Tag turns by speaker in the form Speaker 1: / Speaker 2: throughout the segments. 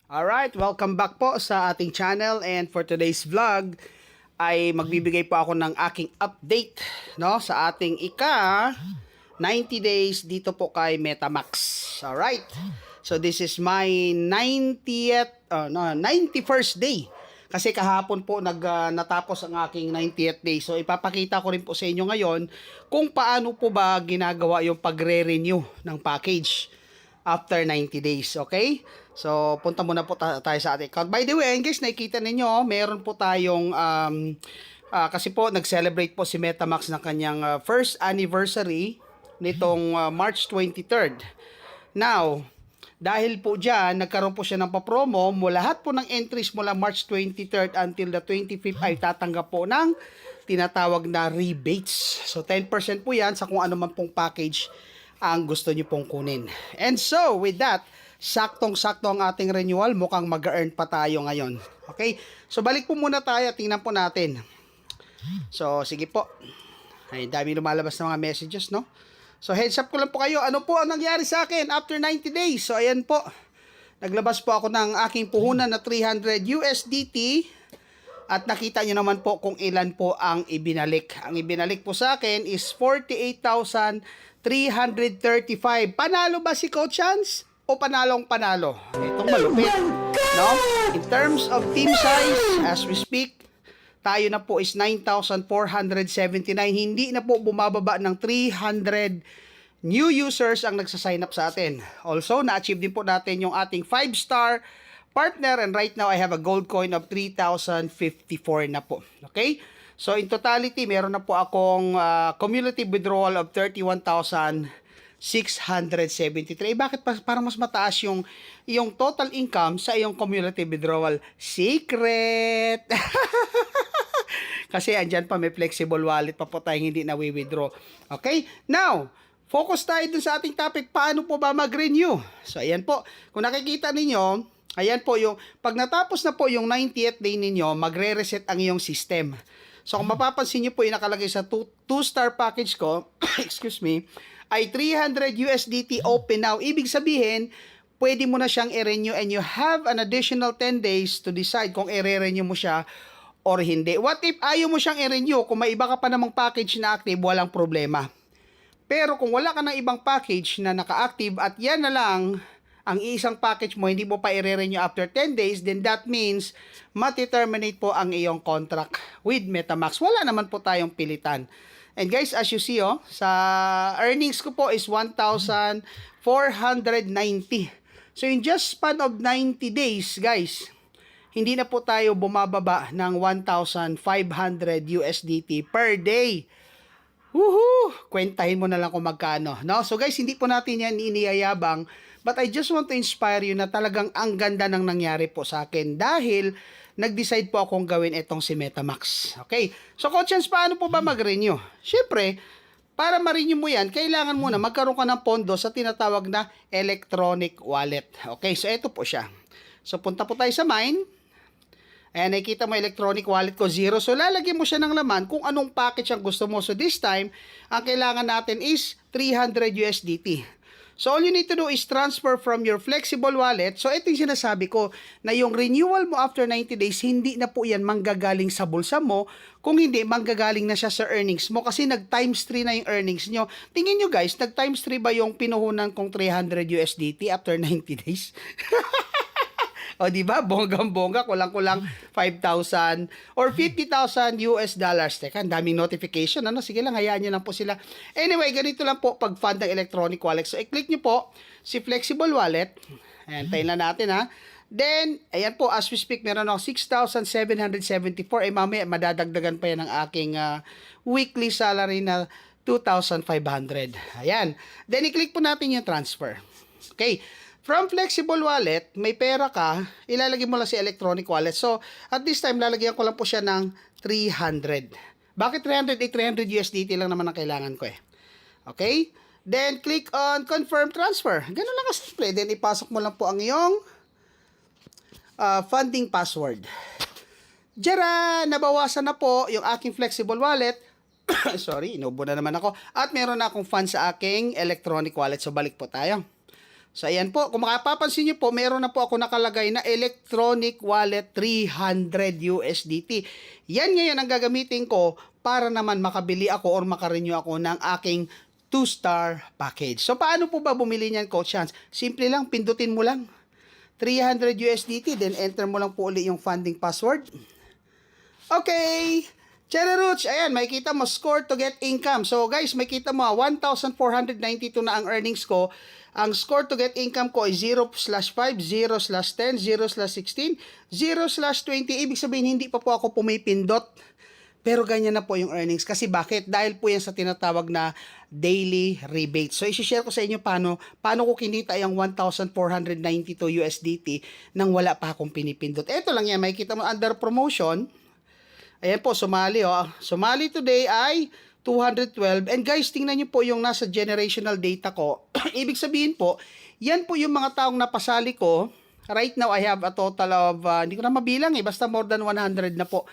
Speaker 1: Alright, welcome back po sa ating channel, and for today's vlog ay magbibigay po ako ng aking update no, sa ating 90 days dito po kay MetaMax. Alright, so this is my 91st day. Kasi kahapon po natapos ang aking 90th day. So ipapakita ko rin po sa inyo ngayon kung paano po ba ginagawa yung pagre-renew ng package after 90 days, okay? So, punta muna po tayo sa ating account. By the way, guys, nakikita ninyo, meron po tayong, kasi po, nag-celebrate po si MetaMax ng kanyang first anniversary nitong March 23rd. Now, dahil po dyan, nagkaroon po siya ng papromo, lahat po ng entries mula March 23rd until the 25th ay tatanggap po ng tinatawag na rebates. So, 10% po yan sa kung ano man pong package ang gusto nyo pong kunin. And so, with that, saktong-sakto ang ating renewal. Mukhang mag-earn pa tayo ngayon. Okay? So, balik po muna tayo. Tingnan po natin. So, sige po. Ay, dami lumalabas ng mga messages, no? So, heads up ko lang po kayo. Ano po ang nangyari sa akin after 90 days? So, ayan po. Naglabas po ako ng aking puhunan na 300 USDT. At nakita nyo naman po kung ilan po ang ibinalik. Ang ibinalik po sa akin is 48,335. Panalo ba si Coach Chance? O panalong panalo? Itong malupit. No? In terms of team size, as we speak, tayo na po is 9,479. Hindi na po bumababa ng 300 new users ang nagsasign up sa atin. Also, na-achieve din po natin yung ating 5-star partner, and right now I have a gold coin of 3,054 na po. Okay? So in totality, meron na po akong cumulative withdrawal of 31,673. Bakit parang mas mataas yung total income sa iyong cumulative withdrawal? Secret! Kasi andyan pa, may flexible wallet pa po tayong hindi na withdraw. Okay? Now, focus tayo dun sa ating topic, paano po ba mag-renew? So ayan po, kung nakikita ninyo, ayan po yung, pag natapos na po yung 90th day ninyo, magre-reset ang iyong system. So kung mapapansin nyo po yung nakalagay sa 2-star package ko, excuse me, ay 300 USDT open now. Ibig sabihin, pwede mo na siyang i-renew and you have an additional 10 days to decide kung i-renew mo siya or hindi. What if ayaw mo siyang i-renew? Kung may iba ka pa namang package na active, walang problema. Pero kung wala ka ng ibang package na naka-active at yan na lang ang isang package mo, hindi mo pa i-renew after 10 days, then that means mati-terminate po ang iyong contract with MetaMax. Wala naman po tayong pilitan. And guys, as you see, sa earnings ko po is 1,490. So in just span of 90 days, guys, hindi na po tayo bumababa ng 1,500 USDT per day. Woohoo! Kwentahin mo na lang kung magkano. No? So guys, hindi po natin yan iniyayabang, but I just want to inspire you na talagang ang ganda ng nangyari po sa akin dahil nag-decide po akong gawin itong si MetaMax. Okay? So Coach Chance, paano po ba mag-renew? Siyempre, para ma-renew mo yan, kailangan muna magkaroon ka ng pondo sa tinatawag na electronic wallet. Okay? So ito po siya. So punta po tayo sa Mine. Ayan, nakikita mo electronic wallet ko 0. So, lalagyan mo siya ng laman kung anong package ang gusto mo. So, this time, ang kailangan natin is 300 USDT. So, all you need to do is transfer from your flexible wallet. So, ito yung sinasabi ko na yung renewal mo after 90 days, hindi na po yan manggagaling sa bulsa mo. Kung hindi, manggagaling na siya sa earnings mo kasi nag-times 3 na yung earnings nyo. Tingin nyo guys, nag-times 3 ba yung pinuhunan kong 300 USDT after 90 days? O diba, bonggang-bongga, kulang-kulang 5,000 or 50,000 US dollars. Teka, ang daming notification. Ano? Sige lang, hayaan nyo lang po sila. Anyway, ganito lang po pag-fund ng electronic wallet. So, i-click nyo po si Flexible Wallet. Ayan, tayo lang natin ha. Then, ayan po, as we speak, meron ako 6,774. Eh, mamaya, madadagdagan pa yan ng aking weekly salary na 2,500. Ayan. Then, i-click po natin yung transfer. Okay. From flexible wallet, may pera ka, ilalagay mo lang si electronic wallet. So, at this time, lalagyan ko lang po siya ng 300. Bakit 300? 300 USDT lang naman ang kailangan ko eh. Okay? Then, click on confirm transfer. Ganun lang kasimple. Then, ipasok mo lang po ang iyong funding password. Diyan, nabawasan na po yung aking flexible wallet. Sorry, inubo na naman ako. At meron na akong funds sa aking electronic wallet. So, balik po tayo. So, ayan po. Kung makapapansin nyo po, meron na po ako nakalagay na electronic wallet 300 USDT. Yan ngayon ang gagamitin ko para naman makabili ako or makarenew ako ng aking 2-star package. So, paano po ba bumili niyan, Coach Hans? Simple lang, pindutin mo lang. 300 USDT, then enter mo lang po ulit yung funding password. Okay! Cherry Roots, ayan, makikita mo, score to get income. So guys, makikita mo, 1,492 na ang earnings ko. Ang score to get income ko ay 0/5, 0/10, 0/16, 0/20. Ibig sabihin, hindi pa po ako pumipindot. Pero ganyan na po yung earnings. Kasi bakit? Dahil po yan sa tinatawag na daily rebate. So, isi-share ko sa inyo paano ko kinita yung 1,492 USDT nang wala pa akong pinipindot. Ito lang yan, makikita mo under promotion. Ayan po, sumali oh. Sumali today ay 212. And guys, tingnan nyo po yung nasa generational data ko. Ibig sabihin po, yan po yung mga taong napasali ko. Right now, I have a total of, hindi ko na mabilang basta more than 100 na po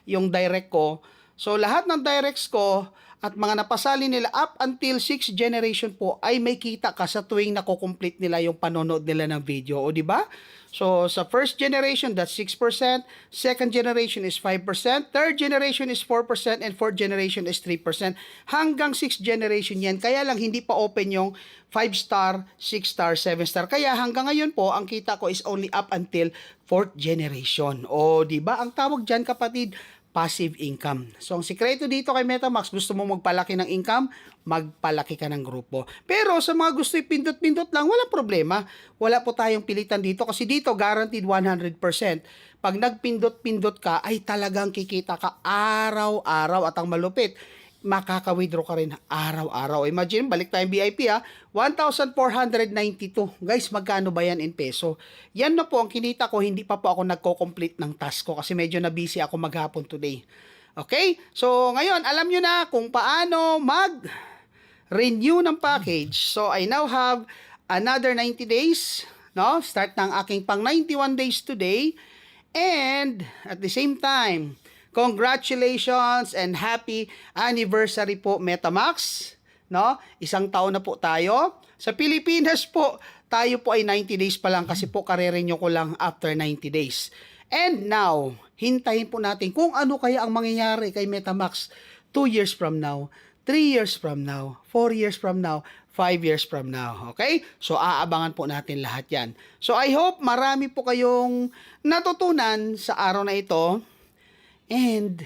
Speaker 1: yung direct ko. So, lahat ng directs ko at mga napasali nila up until 6th generation po ay may kita ka sa tuwing nako-complete nila yung panonood nila ng video. O, di ba? So, sa first generation, that's 6%. Second generation is 5%. Third generation is 4%. And fourth generation is 3%. Hanggang 6th generation yan. Kaya lang, hindi pa open yung 5-star, 6-star, 7-star. Kaya hanggang ngayon po, ang kita ko is only up until 4th generation. O, di ba? Ang tawag dyan, kapatid, passive income. So, ang sikreto dito kay MetaMax, gusto mo magpalaki ng income, magpalaki ka ng grupo. Pero sa mga gusto ipindot-pindot lang, walang problema. Wala po tayong pilitan dito kasi dito guaranteed 100%. Pag nagpindot-pindot ka, ay talagang kikita ka araw-araw at ang malupit, makaka-withdraw ka rin araw-araw. Imagine, balik tayong VIP 1,492. Guys, magkano ba yan in peso? Yan na po ang kinita ko, hindi pa po ako nagko-complete ng task ko kasi medyo na-busy ako maghapon today. Okay? So, ngayon, alam nyo na kung paano mag-renew ng package. So, I now have another 90 days. No? Start ng aking pang 91 days today. And, at the same time, congratulations and happy anniversary po MetaMax, no? Isang taon na po tayo. Sa Pilipinas po, tayo po ay 90 days pa lang kasi po kare-renew ko lang after 90 days. And now, hintayin po natin kung ano kaya ang mangyayari kay MetaMax 2 years from now, 3 years from now, 4 years from now, 5 years from now. Okay? So, aabangan po natin lahat yan. So, I hope marami po kayong natutunan sa araw na ito. And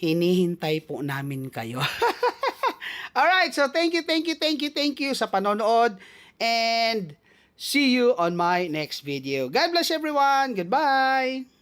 Speaker 1: hinihintay po namin kayo. Alright, so thank you sa panonood. And see you on my next video. God bless everyone. Goodbye.